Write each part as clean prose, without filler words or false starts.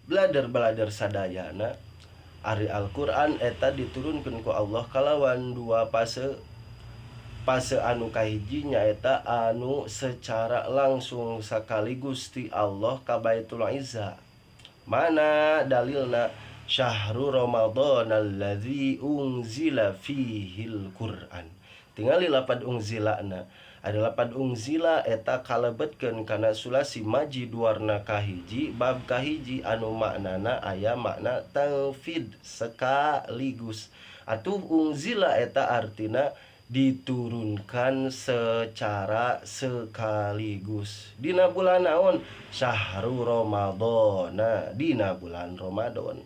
belajar sadayana ari Al-Qur'an eta diturunkeun ku Allah kalawan dua fase anu kahiji nyaeta anu secara langsung sakaligus ti Allah ka Baitul Izzah. Mana dalilna syahrul Ramadan allazi unzila fihil Qur'an. Tingali lapad unzilana. Ada lapad unzila eta kalebetkeun kana sulasi majid warna kahiji bab kahiji anu maknana aya makna tanfid sekaligus. Atuh unzila eta artina diturunkan secara sekaligus. Dina bulan naon? Syahrul Ramadan. Dina bulan Ramadan.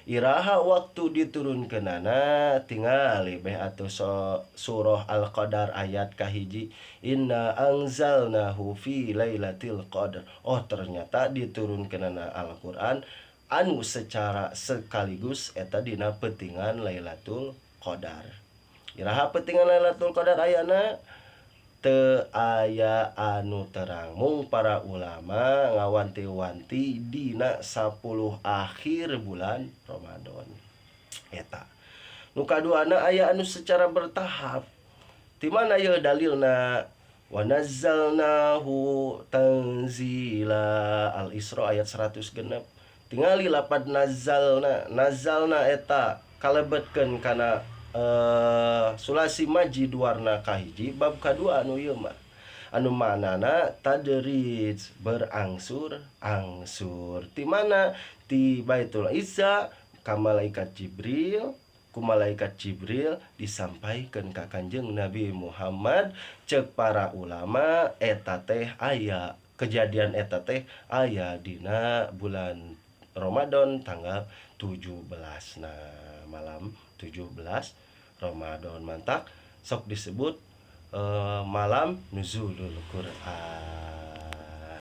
Iraha waktu diturunkeunana tingali beh atuh surah Al-Qadar ayat kahiji. Inna anzalnahu fi lailatul qadar. Oh, ternyata diturunkeunana Al-Qur'an anu secara sekaligus eta dina peutingan Lailatul Qadar. Iraha peutingan Lailatul Qadar ayana teu aya anu terang. Mung para ulama ngawanti-wanti dina 10 akhir bulan Ramadan eta. Nu kaduana aya anu secara bertahap. Ti mana ye dalilna? Wa nazzalnahu tanzila. Al-Isra ayat 106. Tingali lapad nazalna eta kalebetkeun kana sulasi majid warna kahiji bab kadua anu ieu mah anu manana tadrij berangsur ti mana ti Baitul Izzah ka malaikat Jibril, ku malaikat Jibril disampaikeun ka Kanjeng Nabi Muhammad. Ceuk para ulama eta teh aya kejadian eta teh aya dina bulan Ramadan tanggal 17 malam 17 Ramadan mantak sok disebut malam nuzulul Quran.